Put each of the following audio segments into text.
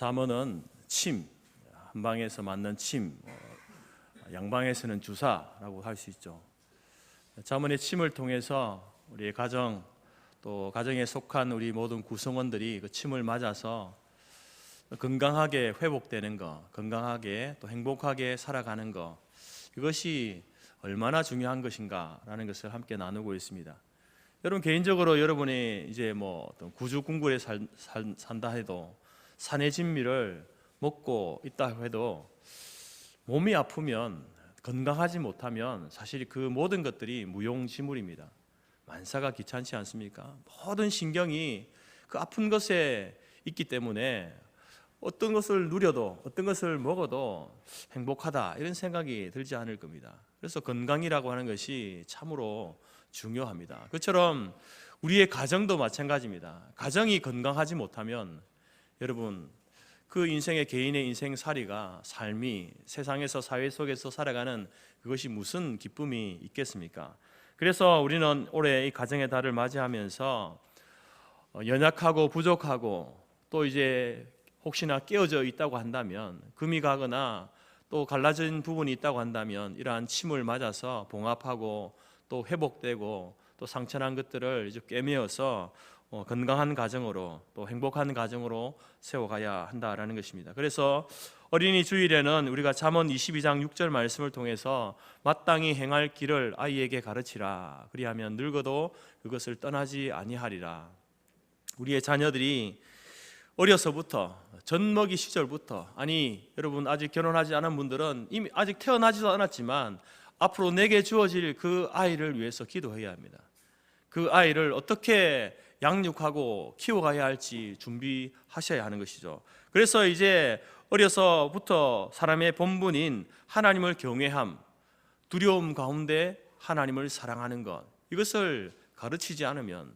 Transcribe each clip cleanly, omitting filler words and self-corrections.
잠언은 침, 한 방에서 맞는 침, 양방에서는 주사라고 할 수 있죠. 잠언의 침을 통해서 우리의 가정, 또 가정에 속한 우리 모든 구성원들이 그 침을 맞아서 건강하게 회복되는 것, 건강하게 또 행복하게 살아가는 것, 이것이 얼마나 중요한 것인가라는 것을 함께 나누고 있습니다. 여러분 개인적으로 여러분이 이제 어떤 구주궁궐에 산다 해도 산의 진미를 먹고 있다 해도 몸이 아프면 건강하지 못하면 사실 그 모든 것들이 무용지물입니다. 만사가 귀찮지 않습니까? 모든 신경이 그 아픈 것에 있기 때문에 어떤 것을 누려도 어떤 것을 먹어도 행복하다 이런 생각이 들지 않을 겁니다. 그래서 건강이라고 하는 것이 참으로 중요합니다. 그처럼 우리의 가정도 마찬가지입니다. 가정이 건강하지 못하면 여러분 그 인생의 개인의 인생살이가 삶이 세상에서 사회 속에서 살아가는 그것이 무슨 기쁨이 있겠습니까? 그래서 우리는 올해 이 가정의 달을 맞이하면서 연약하고 부족하고 또 이제 혹시나 깨어져 있다고 한다면 금이 가거나 또 갈라진 부분이 있다고 한다면 이러한 침을 맞아서 봉합하고 또 회복되고 또 상처난 것들을 이제 꿰매어서 건강한 가정으로 또 행복한 가정으로 세워가야 한다라는 것입니다. 그래서 어린이 주일에는 우리가 잠언 22장 6절 말씀을 통해서 마땅히 행할 길을 아이에게 가르치라. 그리하면 늙어도 그것을 떠나지 아니하리라. 우리의 자녀들이 어려서부터 젖먹이 시절부터 여러분 아직 결혼하지 않은 분들은 이미 아직 태어나지도 않았지만 앞으로 내게 주어질 그 아이를 위해서 기도해야 합니다. 그 아이를 어떻게 양육하고 키워가야 할지 준비하셔야 하는 것이죠. 그래서 이제 어려서부터 사람의 본분인 하나님을 경외함, 두려움 가운데 하나님을 사랑하는 것, 이것을 가르치지 않으면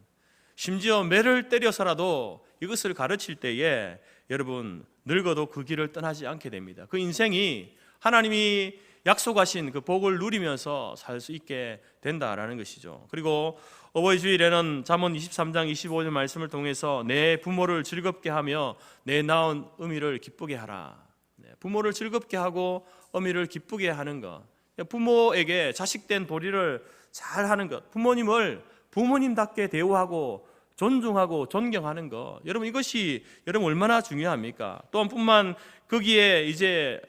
심지어 매를 때려서라도 이것을 가르칠 때에 여러분 늙어도 그 길을 떠나지 않게 됩니다. 그 인생이 하나님이 약속하신 그 복을 누리면서 살 수 있게 된다라는 것이죠. 그리고 어버이 주일에는 잠언 23장 25절 말씀을 통해서 내 부모를 즐겁게 하며 내 낳은 어미를 기쁘게 하라. 부모를 즐겁게 하고 어미를 기쁘게 하는 것, 부모에게 자식된 도리를 잘 하는 것, 부모님을 부모님답게 대우하고 존중하고 존경하는 것, 여러분 이것이 여러분 얼마나 중요합니까? 또한 뿐만 거기에 이제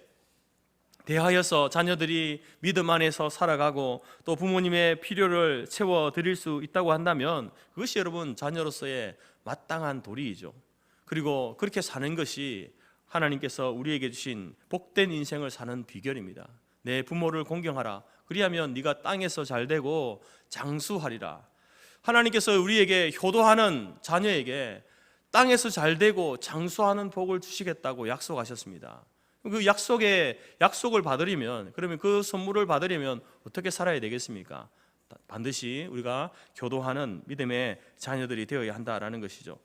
대하여서 자녀들이 믿음 안에서 살아가고 또 부모님의 필요를 채워드릴 수 있다고 한다면 그것이 여러분 자녀로서의 마땅한 도리이죠. 그리고 그렇게 사는 것이 하나님께서 우리에게 주신 복된 인생을 사는 비결입니다. 내 부모를 공경하라. 그리하면 네가 땅에서 잘되고 장수하리라. 하나님께서 우리에게 효도하는 자녀에게 땅에서 잘되고 장수하는 복을 주시겠다고 약속하셨습니다. 그 약속을 받으려면, 그러면 그 선물을 받으려면 어떻게 살아야 되겠습니까? 반드시 우리가 교도하는 믿음의 자녀들이 되어야 한다라는 것이죠.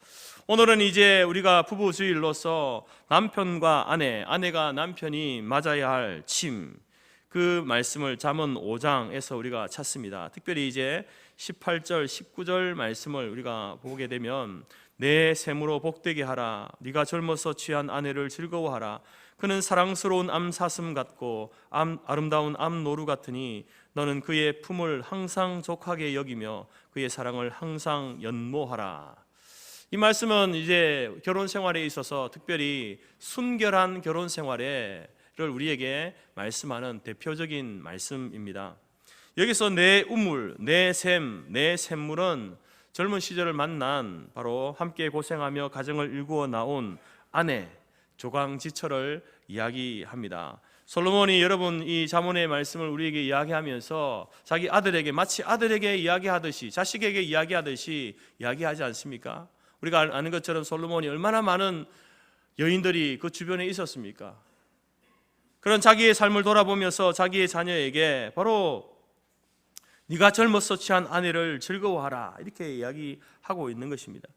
오늘은 이제 우리가 부부주일로서 남편과 아내가 남편이 맞아야 할 침, 그 말씀을 잠언 5장에서 우리가 찾습니다. 특별히 이제 18절, 19절 말씀을 우리가 보게 되면 내 샘으로 복되게 하라. 네가 젊어서 취한 아내를 즐거워하라. 그는 사랑스러운 암사슴 같고 아름다운 암노루 같으니 너는 그의 품을 항상 족하게 여기며 그의 사랑을 항상 연모하라. 이 말씀은 이제 결혼 생활에 있어서 특별히 순결한 결혼 생활을 우리에게 말씀하는 대표적인 말씀입니다. 여기서 내 우물, 내 샘물은 젊은 시절을 만난 바로 함께 고생하며 가정을 일구어 나온 아내 조강지처를 이야기합니다. 솔로몬이 여러분 이 잠언의 말씀을 우리에게 이야기하면서 자기 아들에게 마치 아들에게 이야기하듯이 자식에게 이야기하듯이 이야기하지 않습니까? 우리가 아는 것처럼 솔로몬이 얼마나 많은 여인들이 그 주변에 있었습니까? 그런 자기의 삶을 돌아보면서 자기의 자녀에게 바로 네가 젊어서 취한 아내를 즐거워하라 이렇게 이야기하고 있는 것입니다.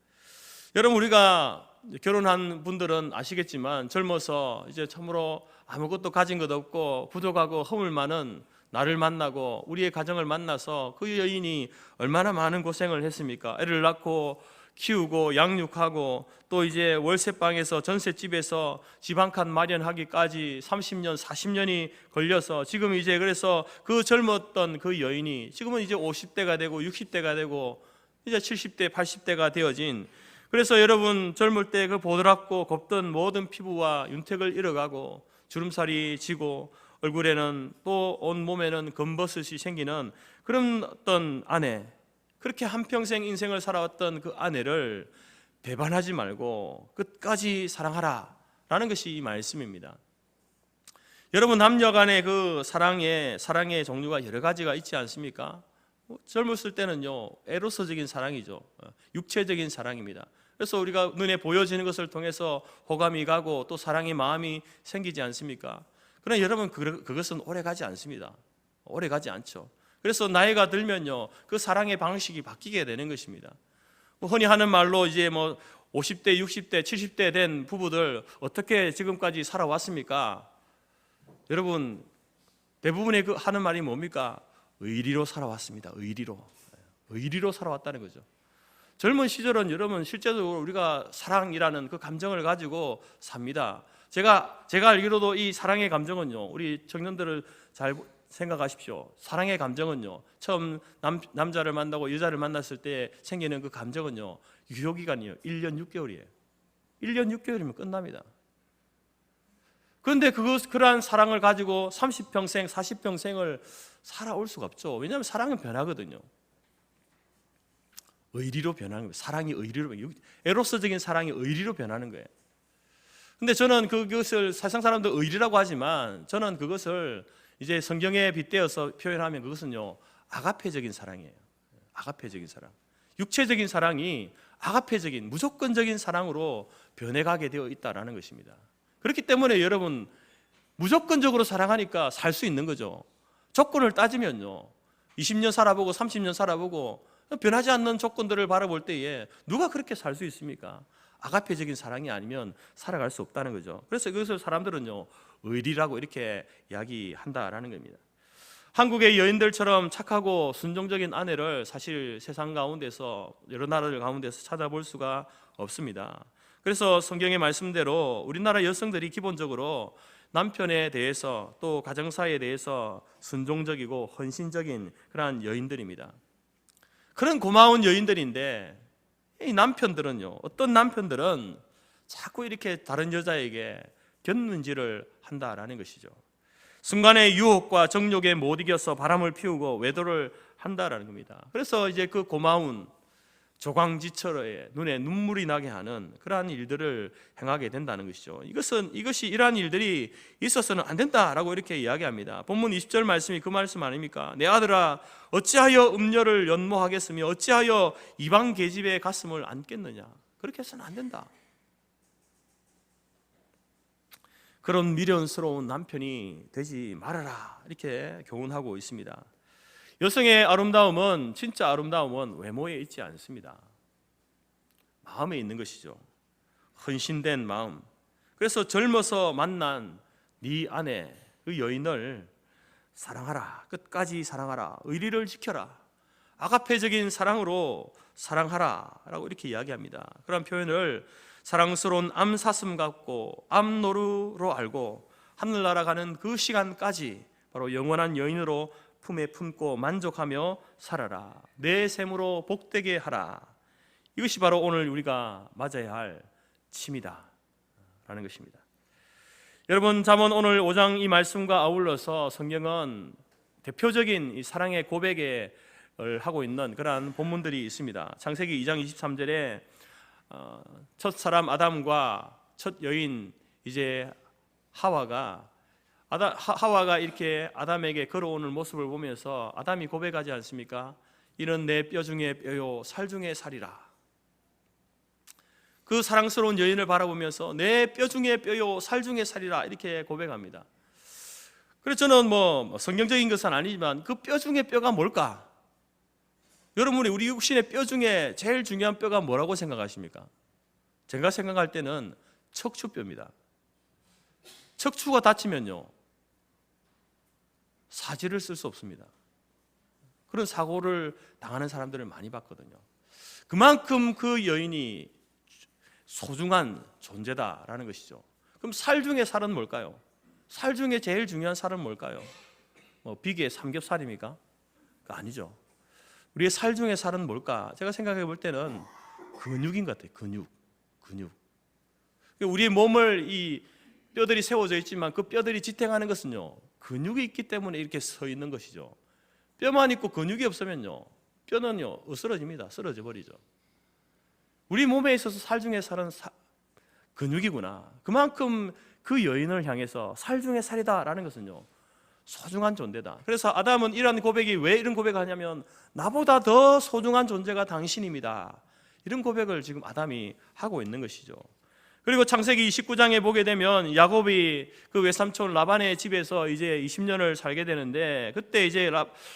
여러분 우리가 결혼한 분들은 아시겠지만 젊어서 이제 참으로 아무것도 가진 것 없고 부족하고 허물 많은 나를 만나고 우리의 가정을 만나서 그 여인이 얼마나 많은 고생을 했습니까? 애를 낳고 키우고 양육하고 또 이제 월세방에서 전셋집에서 집 한 칸 마련하기까지 30년, 40년이 걸려서 지금 이제 그래서 그 젊었던 그 여인이 지금은 이제 50대가 되고 60대가 되고 이제 70대, 80대가 되어진, 그래서 여러분 젊을 때 그 보드랍고 곱던 모든 피부와 윤택을 잃어가고 주름살이 지고 얼굴에는 또 온 몸에는 검버섯이 생기는 그런 어떤 아내, 그렇게 한평생 인생을 살아왔던 그 아내를 배반하지 말고 끝까지 사랑하라 라는 것이 이 말씀입니다. 여러분, 남녀 간의 그 사랑의 종류가 여러 가지가 있지 않습니까? 젊었을 때는요, 에로서적인 사랑이죠. 육체적인 사랑입니다. 그래서 우리가 눈에 보여지는 것을 통해서 호감이 가고 또 사랑의 마음이 생기지 않습니까? 그러나 여러분, 그것은 오래 가지 않습니다. 오래 가지 않죠. 그래서 나이가 들면요, 그 사랑의 방식이 바뀌게 되는 것입니다. 흔히 하는 말로 이제 50대, 60대, 70대 된 부부들 어떻게 지금까지 살아왔습니까? 여러분, 대부분의 하는 말이 뭡니까? 의리로 살아왔습니다. 의리로 살아왔다는 거죠. 젊은 시절은 여러분 실제로 우리가 사랑이라는 그 감정을 가지고 삽니다. 제가 알기로도 이 사랑의 감정은요, 우리 청년들을 잘 생각하십시오. 사랑의 감정은요, 처음 남자를 만나고 여자를 만났을 때 생기는 그 감정은요, 유효기간이요 1년 6개월이에요 1년 6개월이면 끝납니다. 그런데 그러한 사랑을 가지고 30평생 40평생을 살아올 수가 없죠. 왜냐하면 사랑은 변하거든요. 의리로 변하는 거예요. 사랑이 의리로, 에로스적인 사랑이 의리로 변하는 거예요. 근데 저는 그것을 세상 사람들 의리라고 하지만 저는 그것을 이제 성경에 빗대어서 표현하면 그것은요, 아가페적인 사랑이에요. 아가페적인 사랑. 육체적인 사랑이 아가페적인 무조건적인 사랑으로 변해가게 되어 있다라는 것입니다. 그렇기 때문에 여러분, 무조건적으로 사랑하니까 살 수 있는 거죠. 조건을 따지면요, 20년 살아보고 30년 살아보고 변하지 않는 조건들을 바라볼 때에 누가 그렇게 살 수 있습니까? 아가페적인 사랑이 아니면 살아갈 수 없다는 거죠. 그래서 그것을 사람들은요, 의리라고 이렇게 이야기한다라는 겁니다. 한국의 여인들처럼 착하고 순종적인 아내를 사실 세상 가운데서, 여러 나라들 가운데서 찾아볼 수가 없습니다. 그래서 성경의 말씀대로 우리나라 여성들이 기본적으로 남편에 대해서 또 가정사에 대해서 순종적이고 헌신적인 그러한 여인들입니다. 그런 고마운 여인들인데, 이 남편들은요, 어떤 남편들은 자꾸 이렇게 다른 여자에게 견눈질을 한다라는 것이죠. 순간의 유혹과 정욕에 못 이겨서 바람을 피우고 외도를 한다라는 겁니다. 그래서 이제 그 고마운 조광지처럼 눈에 눈물이 나게 하는 그러한 일들을 행하게 된다는 것이죠. 이것이 이러한 일들이 있어서는 안 된다라고 이렇게 이야기합니다. 본문 20절 말씀이 그 말씀 아닙니까? 내 아들아, 어찌하여 음녀를 연모하겠으며 어찌하여 이방 계집의 가슴을 안겠느냐. 그렇게 해서는 안 된다. 그런 미련스러운 남편이 되지 말아라, 이렇게 교훈하고 있습니다. 여성의 아름다움은, 진짜 아름다움은 외모에 있지 않습니다. 마음에 있는 것이죠. 헌신된 마음. 그래서 젊어서 만난 네 아내, 그 여인을 사랑하라. 끝까지 사랑하라. 의리를 지켜라. 아가페적인 사랑으로 사랑하라 라고 이렇게 이야기합니다. 그런 표현을 사랑스러운 암사슴 같고 암노루로 알고 하늘나라 가는 그 시간까지 바로 영원한 여인으로 품에 품고 만족하며 살아라. 내 샘으로 복되게 하라. 이것이 바로 오늘 우리가 맞아야 할 침이다 라는 것입니다. 여러분, 잠언 오늘 5장 이 말씀과 아울러서 성경은 대표적인 이 사랑의 고백을 하고 있는 그러한 본문들이 있습니다. 창세기 2장 23절에 첫 사람 아담과 첫 여인 이제 하와가 이렇게 아담에게 걸어오는 모습을 보면서 아담이 고백하지 않습니까? 이는 내 뼈 중에 뼈요 살 중에 살이라. 그 사랑스러운 여인을 바라보면서 내 뼈 중에 뼈요 살 중에 살이라 이렇게 고백합니다. 그래서 저는 성경적인 것은 아니지만 그 뼈 중에 뼈가 뭘까? 여러분이 우리 육신의 뼈 중에 제일 중요한 뼈가 뭐라고 생각하십니까? 제가 생각할 때는 척추뼈입니다. 척추가 다치면요, 사지를 쓸 수 없습니다. 그런 사고를 당하는 사람들을 많이 봤거든요. 그만큼 그 여인이 소중한 존재다라는 것이죠. 그럼 살 중에 살은 뭘까요? 살 중에 제일 중요한 살은 뭘까요? 비계 삼겹살입니까? 아니죠. 우리의 살 중에 살은 뭘까? 제가 생각해 볼 때는 근육인 것 같아요. 근육. 우리의 몸을 이 뼈들이 세워져 있지만 그 뼈들이 지탱하는 것은요, 근육이 있기 때문에 이렇게 서 있는 것이죠. 뼈만 있고 근육이 없으면요, 뼈는요 으스러집니다. 쓰러져 버리죠. 우리 몸에 있어서 살 중에 살은 근육이구나. 그만큼 그 여인을 향해서 살 중에 살이다라는 것은요, 소중한 존재다. 그래서 아담은 이런 고백이 왜 이런 고백을 하냐면, 나보다 더 소중한 존재가 당신입니다. 이런 고백을 지금 아담이 하고 있는 것이죠. 그리고 창세기 29장에 보게 되면 야곱이 그 외삼촌 라반의 집에서 이제 20년을 살게 되는데, 그때 이제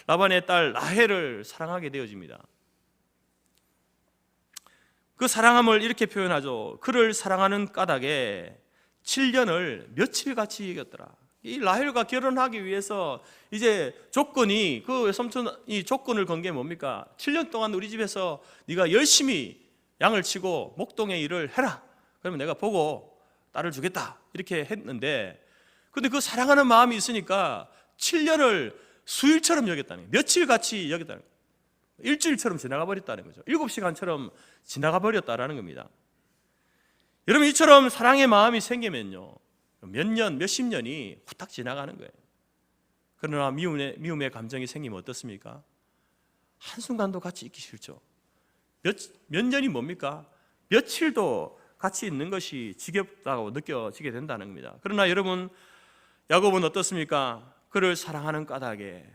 라반의 딸 라헬을 사랑하게 되어집니다. 그 사랑함을 이렇게 표현하죠. 그를 사랑하는 까닭에 7년을 며칠같이 여겼더라. 이 라헬과 결혼하기 위해서 이제 조건이, 그 외삼촌이 조건을 건 게 뭡니까? 7년 동안 우리 집에서 네가 열심히 양을 치고 목동의 일을 해라. 그러면 내가 보고 딸을 주겠다. 이렇게 했는데, 근데 그 사랑하는 마음이 있으니까 7년을 수일처럼 여겼다는 거예요. 며칠같이 여겼다는 거예요. 일주일처럼 지나가 버렸다는 거죠. 7시간처럼 지나가 버렸다라는 겁니다. 여러분, 이처럼 사랑의 마음이 생기면요, 몇 년, 몇십 년이 후딱 지나가는 거예요. 그러나 미움의 감정이 생기면 어떻습니까? 한순간도 같이 있기 싫죠. 몇 년이 뭡니까? 며칠도 같이 있는 것이 지겹다고 느껴지게 된다는 겁니다. 그러나 여러분, 야곱은 어떻습니까? 그를 사랑하는 까닭에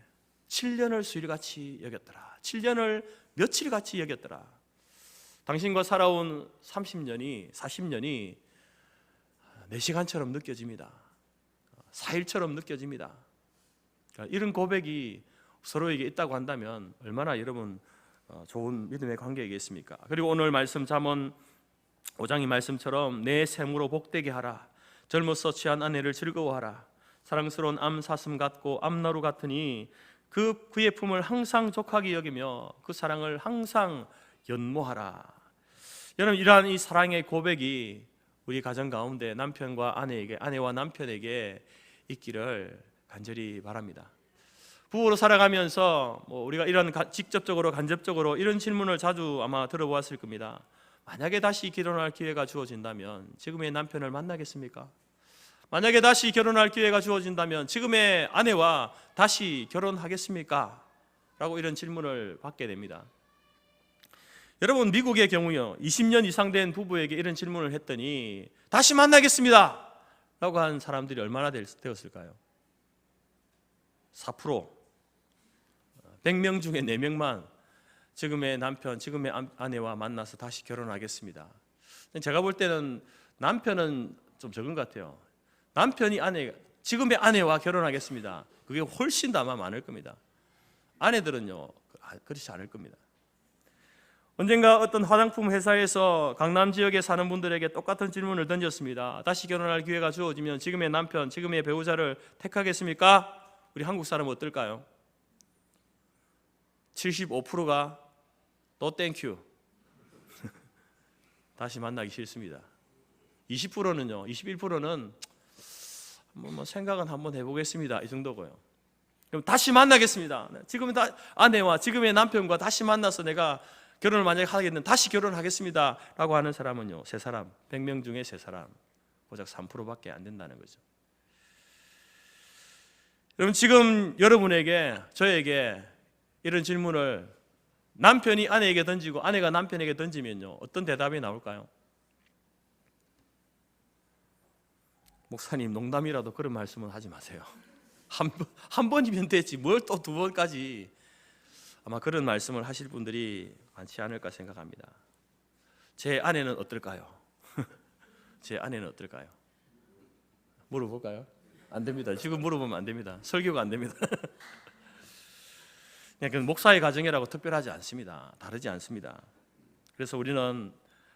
7년을 수일같이 여겼더라. 7년을 며칠같이 여겼더라. 당신과 살아온 30년이, 40년이 4시간처럼 느껴집니다. 4일처럼 느껴집니다. 그러니까 이런 고백이 서로에게 있다고 한다면 얼마나 여러분 좋은 믿음의 관계이겠습니까? 그리고 오늘 말씀 잠언 5장의 말씀처럼 내 생으로 복되게 하라. 젊어서 취한 아내를 즐거워하라. 사랑스러운 암사슴 같고 암나루 같으니 그의 품을 항상 족하게 여기며 그 사랑을 항상 연모하라. 여러분, 이러한 이 사랑의 고백이 우리 가정 가운데 남편과 아내에게, 아내와 남편에게 있기를 간절히 바랍니다. 부부로 살아가면서 우리가 이런 직접적으로 간접적으로 이런 질문을 자주 아마 들어보았을 겁니다. 만약에 다시 결혼할 기회가 주어진다면 지금의 남편을 만나겠습니까? 만약에 다시 결혼할 기회가 주어진다면 지금의 아내와 다시 결혼하겠습니까? 라고 이런 질문을 받게 됩니다. 여러분, 미국의 경우요, 20년 이상 된 부부에게 이런 질문을 했더니 다시 만나겠습니다 라고 한 사람들이 얼마나 되었을까요? 4%. 100명 중에 4명만 지금의 남편, 지금의 아내와 만나서 다시 결혼하겠습니다. 제가 볼 때는 남편은 좀 적은 것 같아요. 남편이 지금의 아내와 결혼하겠습니다. 그게 훨씬 더 아마 많을 겁니다. 아내들은요, 그렇지 않을 겁니다. 언젠가 어떤 화장품 회사에서 강남 지역에 사는 분들에게 똑같은 질문을 던졌습니다. 다시 결혼할 기회가 주어지면 지금의 남편, 지금의 배우자를 택하겠습니까? 우리 한국 사람은 어떨까요? 75%가 No thank you. 다시 만나기 싫습니다. 20%는요, 21%는 뭐 생각은 한번 해보겠습니다, 이 정도고요. 그럼 다시 만나겠습니다. 지금 아내와 지금의 남편과 다시 만나서 내가 결혼을 만약에 하겠는데 다시 결혼하겠습니다 라고 하는 사람은요, 3사람, 100명 중에 3사람, 고작 3%밖에 안 된다는 거죠. 여러분, 지금 여러분에게, 저에게 이런 질문을 남편이 아내에게 던지고 아내가 남편에게 던지면요, 어떤 대답이 나올까요? 목사님, 농담이라도 그런 말씀은 하지 마세요. 한 번이면 됐지 뭘 또 2번까지. 아마 그런 말씀을 하실 분들이 많지 않을까 생각합니다. 제 아내는 어떨까요? 제 아내는 어떨까요? 물어볼까요? 안 됩니다. 지금 물어보면 안 됩니다. 설교가 안 됩니다. 그냥 목사의 가정이라고 특별하지 않습니다. 다르지 않습니다. 그래서 우리는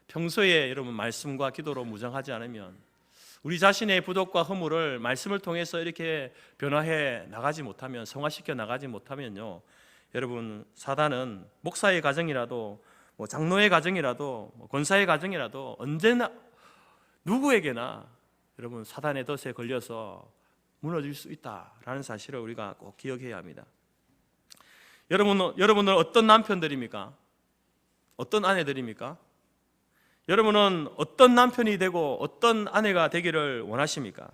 평소에 여러분 말씀과 기도로 무장하지 않으면, 우리 자신의 부족과 허물을 말씀을 통해서 이렇게 변화해 나가지 못하면, 성화시켜 나가지 못하면요, 여러분, 사단은 목사의 가정이라도 뭐 장로의 가정이라도 권사의 가정이라도 언제나 누구에게나 여러분 사단의 덫에 걸려서 무너질 수 있다라는 사실을 우리가 꼭 기억해야 합니다. 여러분은 어떤 남편들입니까? 어떤 아내들입니까? 여러분은 어떤 남편이 되고 어떤 아내가 되기를 원하십니까?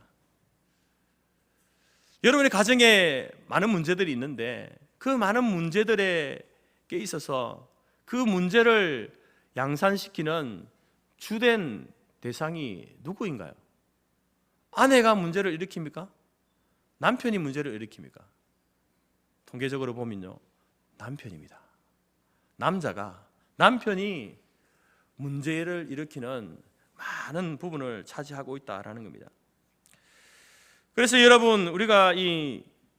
여러분의 가정에 많은 문제들이 있는데 그 많은 문제들에 있어서 그 문제를 양산시키는 주된 대상이 누구인가요? 아내가 문제를 일으킵니까? 남편이 문제를 일으킵니까? 통계적으로 보면요, 남편입니다. 남편이 문제를 일으키는 많은 부분을 차지하고 있다라는 겁니다. 그래서 여러분,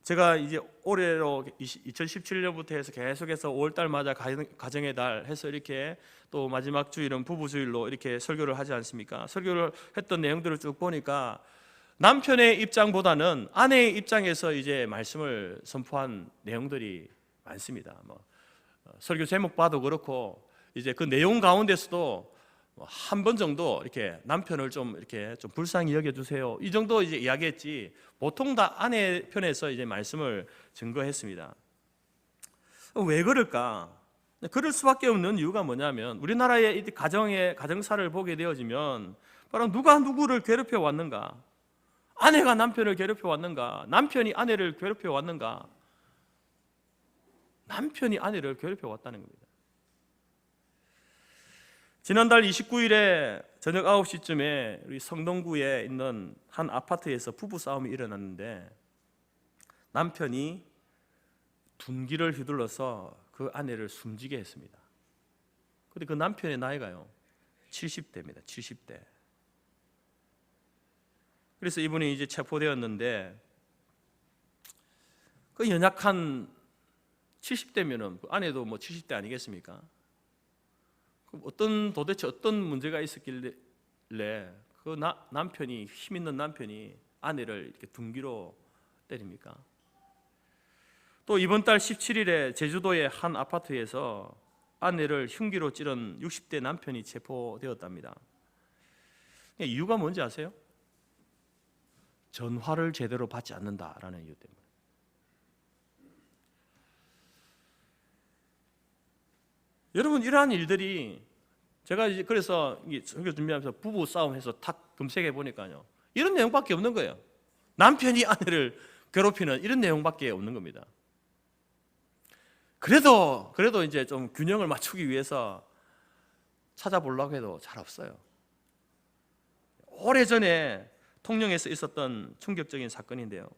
제가 이제 올해로 2017년부터 해서 계속해서 5월달마다 가정의 달 해서 이렇게 또 마지막 주일은 부부주일로 이렇게 설교를 하지 않습니까? 설교를 했던 내용들을 쭉 보니까 남편의 입장보다는 아내의 입장에서 이제 말씀을 선포한 내용들이 많습니다. 설교 제목 봐도 그렇고 이제 그 내용 가운데서도 한 번 정도 이렇게 남편을 좀 불쌍히 여겨주세요, 이 정도 이제 이야기했지 보통 다 아내 편에서 이제 말씀을 증거했습니다. 왜 그럴까? 그럴 수밖에 없는 이유가 뭐냐면 우리나라의 가정사를 보게 되어지면 바로 누가 누구를 괴롭혀 왔는가? 아내가 남편을 괴롭혀 왔는가? 남편이 아내를 괴롭혀 왔는가? 남편이 아내를 괴롭혀 왔다는 겁니다. 지난달 29일에 저녁 9시쯤에 우리 성동구에 있는 한 아파트에서 부부싸움이 일어났는데 남편이 둔기를 휘둘러서 그 아내를 숨지게 했습니다. 그런데 그 남편의 나이가요 70대입니다. 70대. 그래서 이분이 이제 체포되었는데 그 연약한 70대면은 그 아내도 뭐 70대 아니겠습니까? 도대체 어떤 문제가 있었길래 그 남편이, 힘 있는 남편이 아내를 이렇게 둔기로 때립니까? 또 이번 달 17일에 제주도의 한 아파트에서 아내를 흉기로 찌른 60대 남편이 체포되었답니다. 이유가 뭔지 아세요? 전화를 제대로 받지 않는다라는 이유 때문에. 여러분, 이러한 일들이 제가 이제 그래서 설교 준비하면서 부부 싸움해서 탁 검색해 보니까요, 이런 내용밖에 없는 거예요. 남편이 아내를 괴롭히는 이런 내용밖에 없는 겁니다. 그래도 이제 좀 균형을 맞추기 위해서 찾아보려고 해도 잘 없어요. 오래전에 통영에서 있었던 충격적인 사건인데요.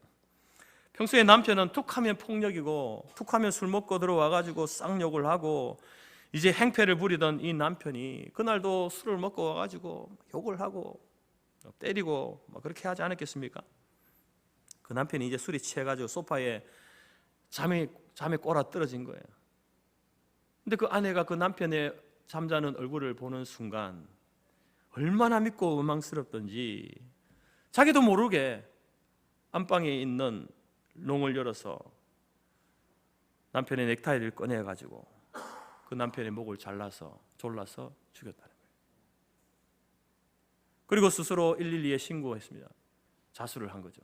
평소에 남편은 툭하면 폭력이고 툭하면 술 먹고 들어와가지고 쌍욕을 하고 이제 행패를 부리던 이 남편이 그날도 술을 먹고 와가지고 욕을 하고 때리고 그렇게 하지 않았겠습니까? 그 남편이 이제 술이 취해가지고 소파에 잠에 꼬라 떨어진 거예요. 근데 그 아내가 그 남편의 잠자는 얼굴을 보는 순간 얼마나 믿고 원망스럽던지 자기도 모르게 안방에 있는 롱을 열어서 남편의 넥타이를 꺼내가지고 그 남편의 목을 졸라서 죽였다는 거예요. 그리고 스스로 112에 신고했습니다. 자수를 한 거죠.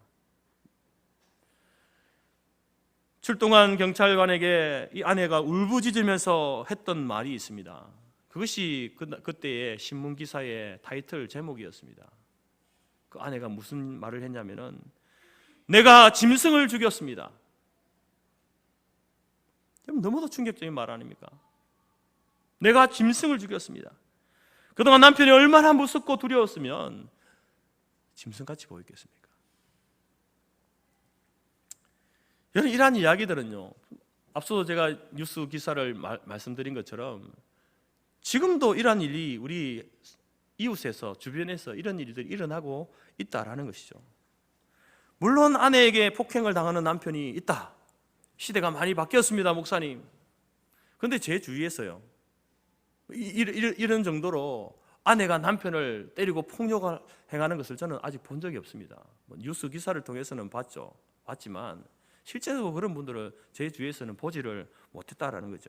출동한 경찰관에게 이 아내가 울부짖으면서 했던 말이 있습니다. 그것이 그때의 신문 기사의 타이틀 제목이었습니다. 그 아내가 무슨 말을 했냐면은 내가 짐승을 죽였습니다. 너무도 충격적인 말 아닙니까? 내가 짐승을 죽였습니다. 그동안 남편이 얼마나 무섭고 두려웠으면 짐승같이 보였겠습니까? 여러분, 이러한 이야기들은요, 앞서도 제가 뉴스 기사를 말씀드린 것처럼 지금도 이러한 일이 우리 이웃에서, 주변에서 이런 일들이 일어나고 있다라는 것이죠. 물론 아내에게 폭행을 당하는 남편이 있다. 시대가 많이 바뀌었습니다, 목사님. 그런데 제 주위에서요, 이런 정도로 아내가 남편을 때리고 폭력을 행하는 것을 저는 아직 본 적이 없습니다. 뉴스 기사를 통해서는 봤지만 실제로 그런 분들을 제 주위에서는 보지를 못했다라는 거죠.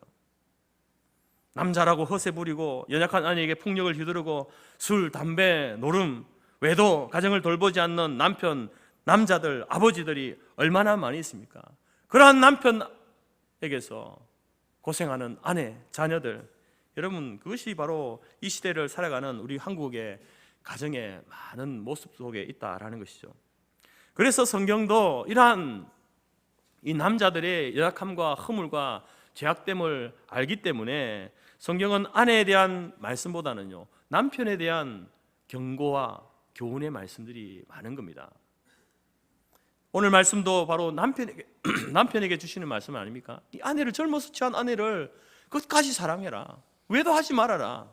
남자라고 허세 부리고 연약한 아내에게 폭력을 휘두르고 술, 담배, 노름, 외도, 가정을 돌보지 않는 남편, 남자들, 아버지들이 얼마나 많이 있습니까? 그러한 남편에게서 고생하는 아내, 자녀들, 여러분, 그것이 바로 이 시대를 살아가는 우리 한국의 가정의 많은 모습 속에 있다라는 것이죠. 그래서 성경도 이러한 이 남자들의 연약함과 허물과 죄악됨을 알기 때문에 성경은 아내에 대한 말씀보다는요, 남편에 대한 경고와 교훈의 말씀들이 많은 겁니다. 오늘 말씀도 바로 남편에게 주시는 말씀 아닙니까? 이 아내를, 젊어서 취한 아내를 끝까지 사랑해라, 외도하지 말아라,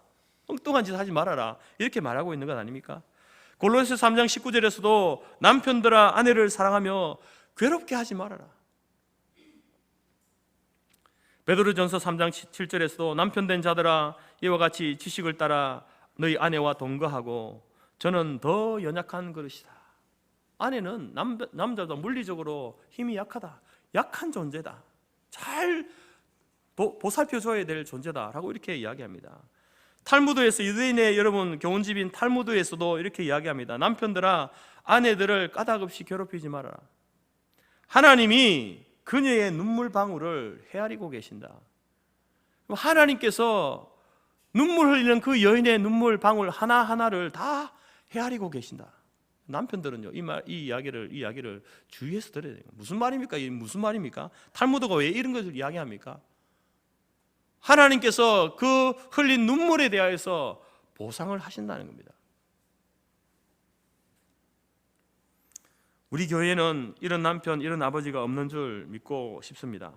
엉뚱한 짓 하지 말아라, 이렇게 말하고 있는 것 아닙니까? 골로새 3장 19절에서도 남편들아 아내를 사랑하며 괴롭게 하지 말아라. 베드로전서 3장 7절에서도 남편 된 자들아 이와 같이 지식을 따라 너희 아내와 동거하고 저는 더 연약한 그릇이다. 아내는 남자보다 물리적으로 힘이 약하다, 약한 존재다, 잘 보살펴줘야 될 존재다라고 이렇게 이야기합니다. 탈무드에서, 유대인의 여러분 교훈집인 탈무드에서도 이렇게 이야기합니다. 남편들아 아내들을 까닭없이 괴롭히지 말아라. 하나님이 그녀의 눈물 방울을 헤아리고 계신다. 하나님께서 눈물 흘리는 그 여인의 눈물 방울 하나하나를 다 헤아리고 계신다. 남편들은요, 이 이야기를 주의해서 들어야 돼요. 무슨 말입니까? 이게 무슨 말입니까? 탈무드가 왜 이런 것을 이야기합니까? 하나님께서 그 흘린 눈물에 대하여서 보상을 하신다는 겁니다. 우리 교회는 이런 남편, 이런 아버지가 없는 줄 믿고 싶습니다.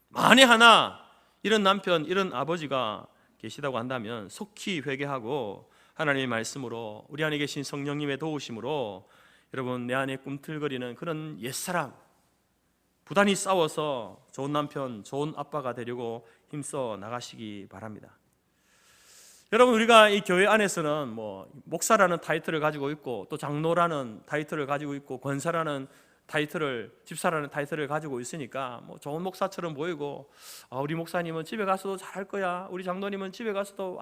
만에 하나 이런 남편, 이런 아버지가 계시다고 한다면 속히 회개하고 하나님의 말씀으로, 우리 안에 계신 성령님의 도우심으로 여러분, 내 안에 꿈틀거리는 그런 옛사람, 부단히 싸워서 좋은 남편, 좋은 아빠가 되려고 힘써 나가시기 바랍니다. 여러분, 우리가 이 교회 안에서는 목사라는 타이틀을 가지고 있고, 또 장로라는 타이틀을 가지고 있고, 권사라는 타이틀을, 집사라는 타이틀을 가지고 있으니까 좋은 목사처럼 보이고, 우리 목사님은 집에 가서도 잘할 거야, 우리 장로님은 집에 가서도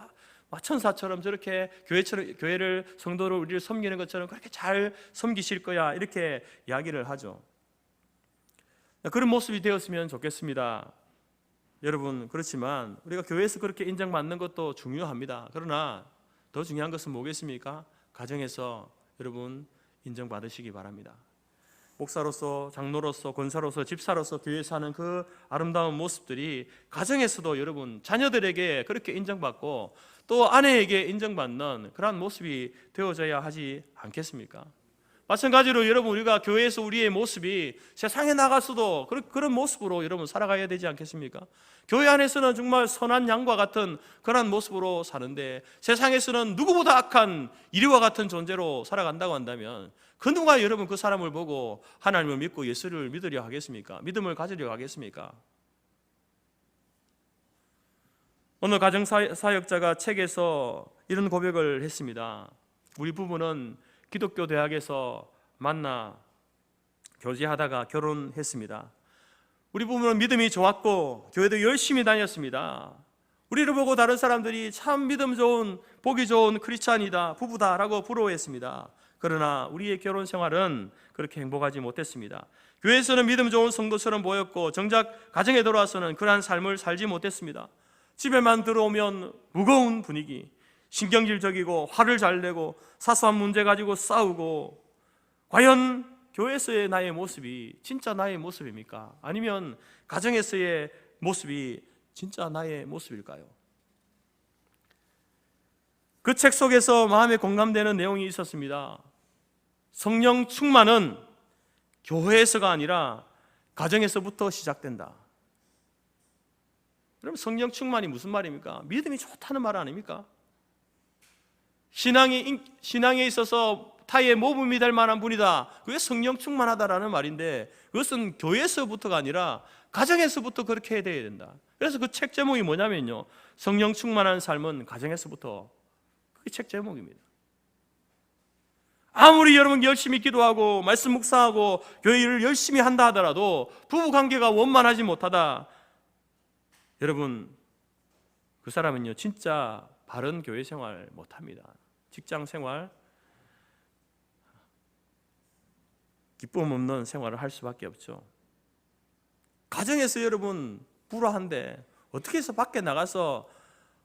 천사처럼 저렇게 교회를, 성도를, 우리를 섬기는 것처럼 그렇게 잘 섬기실 거야, 이렇게 이야기를 하죠. 그런 모습이 되었으면 좋겠습니다. 여러분, 그렇지만 우리가 교회에서 그렇게 인정받는 것도 중요합니다. 그러나 더 중요한 것은 뭐겠습니까? 가정에서 여러분 인정받으시기 바랍니다. 목사로서, 장로로서, 권사로서, 집사로서 교회에서 하는 그 아름다운 모습들이 가정에서도 여러분 자녀들에게 그렇게 인정받고 또 아내에게 인정받는 그러한 모습이 되어져야 하지 않겠습니까? 마찬가지로 여러분, 우리가 교회에서 우리의 모습이 세상에 나가서도 그런 모습으로 여러분 살아가야 되지 않겠습니까? 교회 안에서는 정말 선한 양과 같은 그런 모습으로 사는데 세상에서는 누구보다 악한 이리와 같은 존재로 살아간다고 한다면 그 누가 여러분 그 사람을 보고 하나님을 믿고 예수를 믿으려 하겠습니까? 믿음을 가지려 하겠습니까? 오늘 가정사역자가 책에서 이런 고백을 했습니다. 우리 부부는 기독교 대학에서 만나 교제하다가 결혼했습니다. 우리 부부는 믿음이 좋았고 교회도 열심히 다녔습니다. 우리를 보고 다른 사람들이 참 믿음 좋은, 보기 좋은 크리스찬이다, 부부다라고 부러워했습니다. 그러나 우리의 결혼 생활은 그렇게 행복하지 못했습니다. 교회에서는 믿음 좋은 성도처럼 보였고 정작 가정에 돌아와서는 그러한 삶을 살지 못했습니다. 집에만 들어오면 무거운 분위기, 신경질적이고 화를 잘 내고 사소한 문제 가지고 싸우고, 과연 교회에서의 나의 모습이 진짜 나의 모습입니까? 아니면 가정에서의 모습이 진짜 나의 모습일까요? 그 책 속에서 마음에 공감되는 내용이 있었습니다. 성령 충만은 교회에서가 아니라 가정에서부터 시작된다. 그럼 성령 충만이 무슨 말입니까? 믿음이 좋다는 말 아닙니까? 신앙에 있어서 타의 모범이 될 만한 분이다, 그게 성령 충만하다라는 말인데, 그것은 교회에서부터가 아니라 가정에서부터 그렇게 돼야 된다. 그래서 그 책 제목이 뭐냐면요, 성령 충만한 삶은 가정에서부터. 그게 책 제목입니다. 아무리 여러분 열심히 기도하고 말씀 묵상하고 교회를 열심히 한다 하더라도 부부관계가 원만하지 못하다, 여러분 그 사람은요 진짜 바른 교회 생활 못합니다. 직장 생활, 기쁨 없는 생활을 할 수밖에 없죠. 가정에서 여러분 불화한데 어떻게 해서 밖에 나가서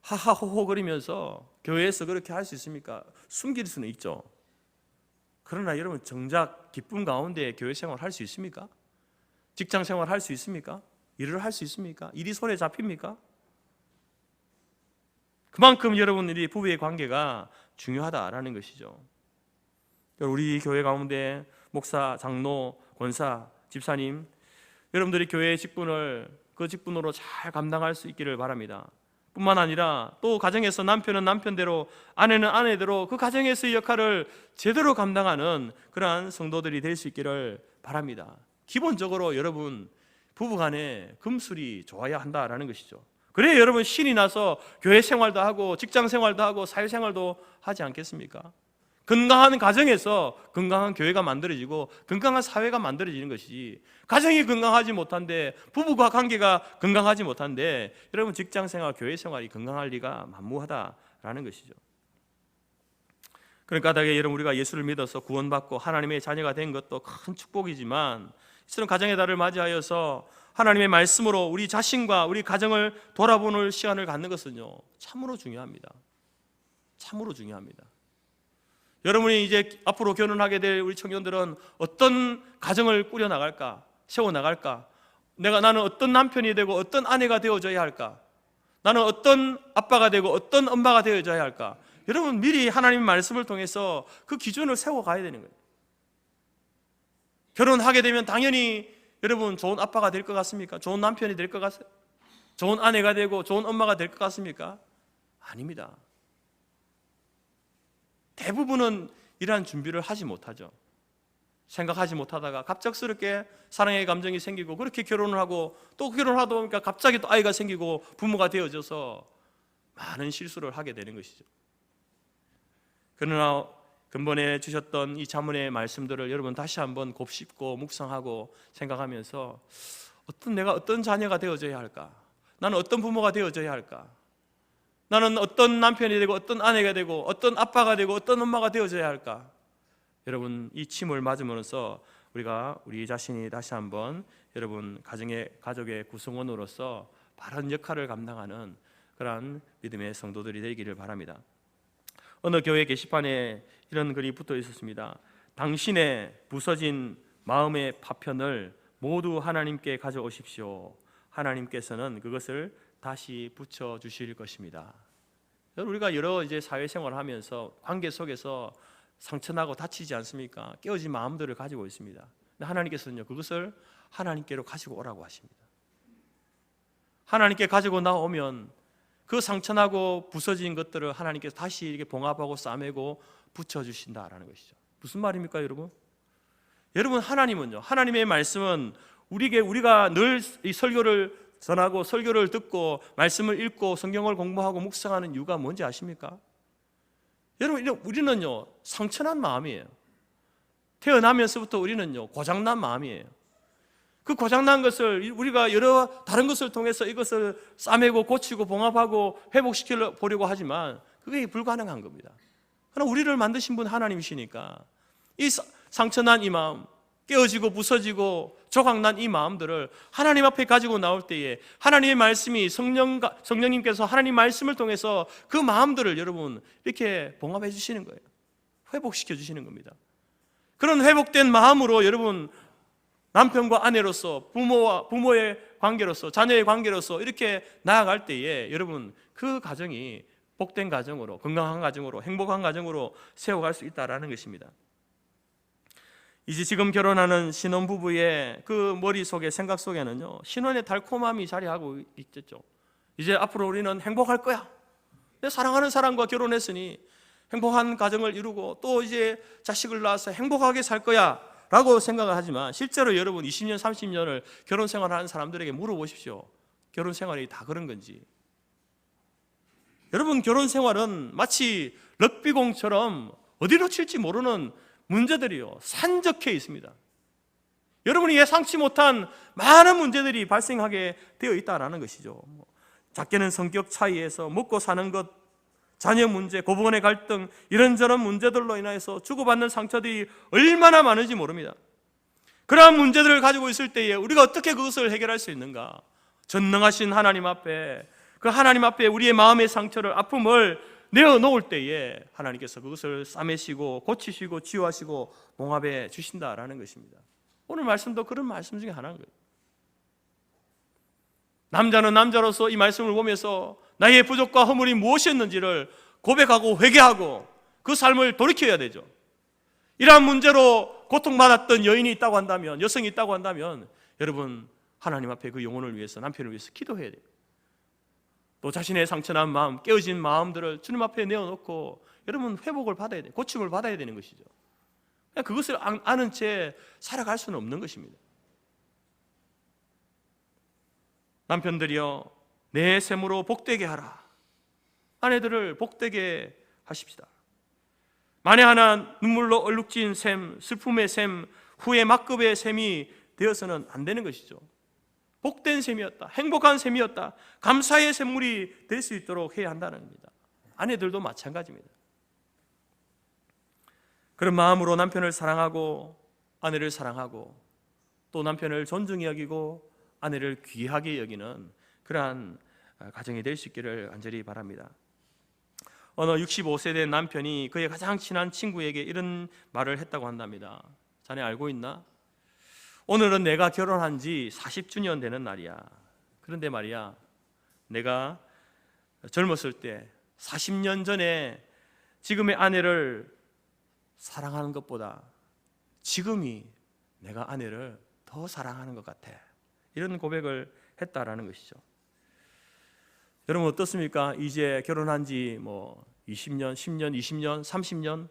하하호호 거리면서 교회에서 그렇게 할 수 있습니까? 숨길 수는 있죠. 그러나 여러분 정작 기쁨 가운데 교회 생활 할 수 있습니까? 직장 생활 할 수 있습니까? 일을 할 수 있습니까? 일이 손에 잡힙니까? 그만큼 여러분들이 부부의 관계가 중요하다라는 것이죠. 우리 교회 가운데 목사, 장로, 권사, 집사님, 여러분들이 교회의 직분을 그 직분으로 잘 감당할 수 있기를 바랍니다. 뿐만 아니라 또 가정에서 남편은 남편대로, 아내는 아내대로 그 가정에서의 역할을 제대로 감당하는 그러한 성도들이 될 수 있기를 바랍니다. 기본적으로 여러분 부부간에 금술이 좋아야 한다라는 것이죠. 그래야 여러분 신이 나서 교회 생활도 하고 직장 생활도 하고 사회생활도 하지 않겠습니까? 건강한 가정에서 건강한 교회가 만들어지고 건강한 사회가 만들어지는 것이지, 가정이 건강하지 못한데, 부부가 관계가 건강하지 못한데 여러분 직장생활, 교회생활이 건강할 리가 만무하다라는 것이죠. 그러니까 여러분 우리가 예수를 믿어서 구원받고 하나님의 자녀가 된 것도 큰 축복이지만, 이처럼 가정의 달을 맞이하여서 하나님의 말씀으로 우리 자신과 우리 가정을 돌아보는 시간을 갖는 것은요 참으로 중요합니다. 참으로 중요합니다. 여러분이 이제 앞으로 결혼하게 될 우리 청년들은 어떤 가정을 꾸려나갈까? 세워나갈까? 나는 어떤 남편이 되고 어떤 아내가 되어줘야 할까? 나는 어떤 아빠가 되고 어떤 엄마가 되어줘야 할까? 여러분 미리 하나님 말씀을 통해서 그 기준을 세워가야 되는 거예요. 결혼하게 되면 당연히 여러분 좋은 아빠가 될 것 같습니까? 좋은 남편이 될 것 같습니까? 좋은 아내가 되고 좋은 엄마가 될 것 같습니까? 아닙니다. 대부분은 이러한 준비를 하지 못하죠. 생각하지 못하다가 갑작스럽게 사랑의 감정이 생기고 그렇게 결혼을 하고 또 결혼하다 보니까 갑자기 또 아이가 생기고 부모가 되어져서 많은 실수를 하게 되는 것이죠. 그러나 근본에 주셨던 이 자문의 말씀들을 여러분 다시 한번 곱씹고 묵상하고 생각하면서 내가 어떤 자녀가 되어져야 할까? 나는 어떤 부모가 되어져야 할까? 나는 어떤 남편이 되고 어떤 아내가 되고 어떤 아빠가 되고 어떤 엄마가 되어져야 할까? 여러분 이 침을 맞으면서 우리가 우리 자신이 다시 한번 여러분 가족의 구성원으로서 바른 역할을 감당하는 그러한 믿음의 성도들이 되기를 바랍니다. 어느 교회 게시판에 이런 글이 붙어 있었습니다. 당신의 부서진 마음의 파편을 모두 하나님께 가져오십시오. 하나님께서는 그것을 다시 붙여 주실 것입니다. 우리가 여러 이제 사회생활을 하면서 관계 속에서 상처나고 다치지 않습니까? 깨어진 마음들을 가지고 있습니다. 근데 하나님께서는요 그것을 하나님께로 가지고 오라고 하십니다. 하나님께 가지고 나오면 그 상처나고 부서진 것들을 하나님께서 다시 이렇게 봉합하고 싸매고 붙여주신다라는 것이죠. 무슨 말입니까 여러분? 여러분 하나님은요, 하나님의 말씀은 우리가 늘 이 설교를 전하고 설교를 듣고 말씀을 읽고 성경을 공부하고 묵상하는 이유가 뭔지 아십니까? 여러분 우리는요 상처난 마음이에요. 태어나면서부터 우리는요 고장난 마음이에요. 그 고장난 것을 우리가 여러 다른 것을 통해서 이것을 싸매고 고치고 봉합하고 회복시켜 보려고 하지만 그게 불가능한 겁니다. 그러나 우리를 만드신 분 하나님이시니까 이 상처난 이 마음, 깨어지고 부서지고 조각난 이 마음들을 하나님 앞에 가지고 나올 때에 하나님의 말씀이 성령님께서 하나님 말씀을 통해서 그 마음들을 여러분 이렇게 봉합해 주시는 거예요. 회복시켜 주시는 겁니다. 그런 회복된 마음으로 여러분 남편과 아내로서 부모의 관계로서 자녀의 관계로서 이렇게 나아갈 때에 여러분 그 가정이 복된 가정으로, 건강한 가정으로, 행복한 가정으로 세워갈 수 있다라는 것입니다. 이제 지금 결혼하는 신혼부부의 그 머릿속에 생각 속에는요 신혼의 달콤함이 자리하고 있겠죠. 이제 앞으로 우리는 행복할 거야. 내 사랑하는 사람과 결혼했으니 행복한 가정을 이루고 또 이제 자식을 낳아서 행복하게 살 거야 라고 생각을 하지만 실제로 여러분 20년 30년을 결혼 생활하는 사람들에게 물어보십시오. 결혼 생활이 다 그런 건지. 여러분 결혼 생활은 마치 럭비공처럼 어디로 칠지 모르는 문제들이요 산적해 있습니다. 여러분이 예상치 못한 많은 문제들이 발생하게 되어 있다는 것이죠. 작게는 성격 차이에서 먹고 사는 것, 자녀 문제, 고부간의 갈등, 이런저런 문제들로 인해서 주고받는 상처들이 얼마나 많은지 모릅니다. 그러한 문제들을 가지고 있을 때에 우리가 어떻게 그것을 해결할 수 있는가? 전능하신 하나님 앞에, 그 하나님 앞에 우리의 마음의 상처를, 아픔을 내어놓을 때에 하나님께서 그것을 싸매시고 고치시고 치유하시고 봉합해 주신다라는 것입니다. 오늘 말씀도 그런 말씀 중에 하나인 거예요. 남자는 남자로서 이 말씀을 보면서 나의 부족과 허물이 무엇이었는지를 고백하고 회개하고 그 삶을 돌이켜야 되죠. 이러한 문제로 고통받았던 여인이 있다고 한다면, 여성이 있다고 한다면, 여러분 하나님 앞에 그 영혼을 위해서, 남편을 위해서 기도해야 돼요. 또 자신의 상처난 마음, 깨어진 마음들을 주님 앞에 내어놓고 여러분 회복을 받아야 돼요. 고침을 받아야 되는 것이죠. 그것을 아는 채 살아갈 수는 없는 것입니다. 남편들이여 내 셈으로 복되게 하라. 아내들을 복되게 하십시다. 만에 하나 눈물로 얼룩진 셈, 슬픔의 셈, 후회 막급의 셈이 되어서는 안 되는 것이죠. 복된 셈이었다, 행복한 셈이었다, 감사의 샘물이 될 수 있도록 해야 한다는 겁니다. 아내들도 마찬가지입니다. 그런 마음으로 남편을 사랑하고 아내를 사랑하고 또 남편을 존중히 여기고 아내를 귀하게 여기는 그러한 가정이 될 수 있기를 간절히 바랍니다. 어느 65세 된 남편이 그의 가장 친한 친구에게 이런 말을 했다고 한답니다. 자네 알고 있나? 오늘은 내가 결혼한 지 40주년 되는 날이야. 그런데 말이야, 내가 젊었을 때 40년 전에 지금의 아내를 사랑하는 것보다 지금이 내가 아내를 더 사랑하는 것 같아. 이런 고백을 했다라는 것이죠. 여러분 어떻습니까? 이제 결혼한 지 20년, 10년, 20년, 30년,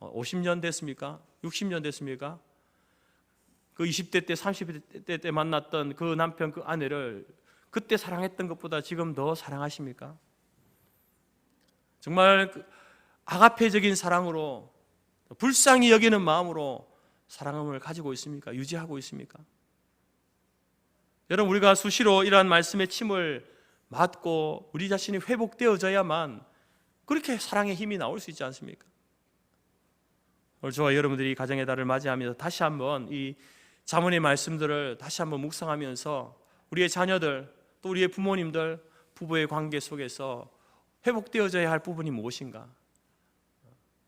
50년 됐습니까? 60년 됐습니까? 그 20대 때, 30대 때 만났던 그 남편, 그 아내를 그때 사랑했던 것보다 지금 더 사랑하십니까? 정말 아가페적인 사랑으로, 불쌍히 여기는 마음으로 사랑을 가지고 있습니까? 유지하고 있습니까? 여러분 우리가 수시로 이러한 말씀의 침을 맞고 우리 자신이 회복되어져야만 그렇게 사랑의 힘이 나올 수 있지 않습니까? 오늘 저와 여러분들이 가정의 달을 맞이하면서 다시 한번 이 자문의 말씀들을 다시 한번 묵상하면서 우리의 자녀들 또 우리의 부모님들 부부의 관계 속에서 회복되어져야 할 부분이 무엇인가,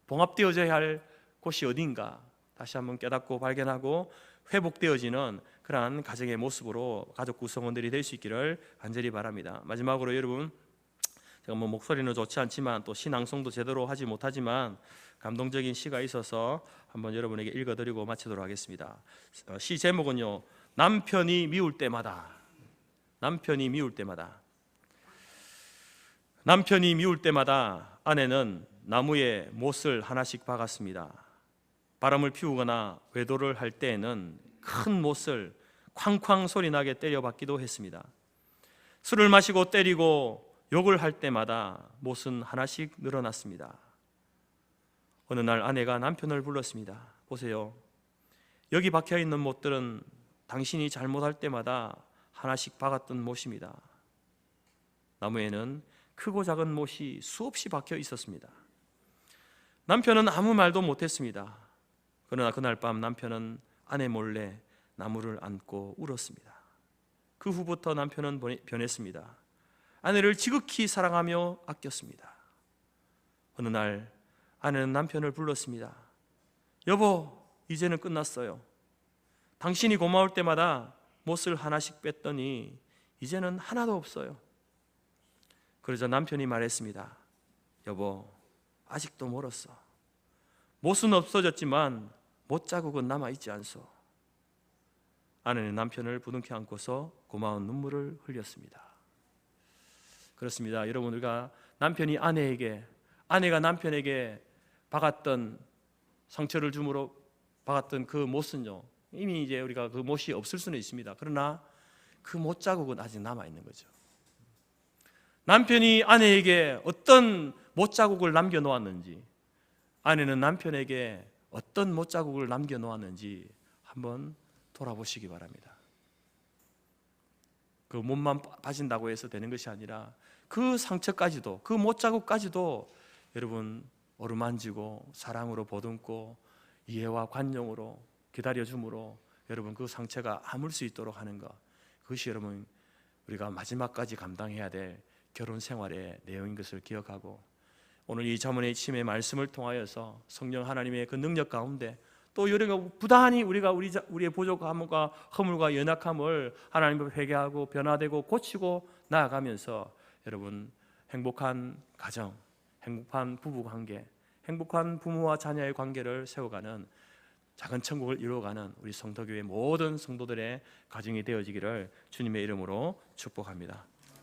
봉합되어져야 할 곳이 어딘가 다시 한번 깨닫고 발견하고 회복되어지는 그러한 가정의 모습으로 가족 구성원들이 될 수 있기를 간절히 바랍니다. 마지막으로 여러분, 제가 목소리는 좋지 않지만 또 신앙송도 제대로 하지 못하지만 감동적인 시가 있어서 한번 여러분에게 읽어드리고 마치도록 하겠습니다. 시 제목은요, 남편이 미울 때마다. 남편이 미울 때마다. 남편이 미울 때마다 아내는 나무에 못을 하나씩 박았습니다. 바람을 피우거나 외도를 할 때에는 큰 못을 쾅쾅 소리나게 때려박기도 했습니다. 술을 마시고 때리고 욕을 할 때마다 못은 하나씩 늘어났습니다. 어느 날 아내가 남편을 불렀습니다. 보세요, 여기 박혀있는 못들은 당신이 잘못할 때마다 하나씩 박았던 못입니다. 나무에는 크고 작은 못이 수없이 박혀 있었습니다. 남편은 아무 말도 못했습니다. 그러나 그날 밤 남편은 아내 몰래 나무를 안고 울었습니다. 그 후부터 남편은 변했습니다. 아내를 지극히 사랑하며 아꼈습니다. 어느 날 아내는 남편을 불렀습니다. 여보, 이제는 끝났어요. 당신이 고마울 때마다 못을 하나씩 뺐더니 이제는 하나도 없어요. 그러자 남편이 말했습니다. 여보, 아직도 멀었어. 못은 없어졌지만 못 자국은 남아있지 않소. 아내는 남편을 부둥켜 안고서 고마운 눈물을 흘렸습니다. 그렇습니다. 여러분, 우리가 남편이 아내가 남편에게 박았던, 상처를 줌으로 박았던 그 못은요, 이미 이제 우리가 그 못이 없을 수는 있습니다. 그러나 그 못 자국은 아직 남아 있는 거죠. 남편이 아내에게 어떤 못 자국을 남겨 놓았는지, 아내는 남편에게 어떤 못 자국을 남겨 놓았는지 한번 돌아보시기 바랍니다. 그 몸만 빠진다고 해서 되는 것이 아니라 그 상처까지도, 그 못자국까지도 여러분 어루만지고 사랑으로 보듬고 이해와 관용으로 기다려줌으로 여러분 그 상처가 아물 수 있도록 하는 것, 그것이 여러분 우리가 마지막까지 감당해야 될 결혼 생활의 내용인 것을 기억하고, 오늘 이 자문의 침의 말씀을 통하여서 성령 하나님의 그 능력 가운데 또 우리가 부단히 우리의 부족함과 허물과 연약함을 하나님 앞에 회개하고 변화되고 고치고 나아가면서 여러분 행복한 가정, 행복한 부부 관계, 행복한 부모와 자녀의 관계를 세워가는 작은 천국을 이루어가는 우리 성도교회 모든 성도들의 가정이 되어지기를 주님의 이름으로 축복합니다.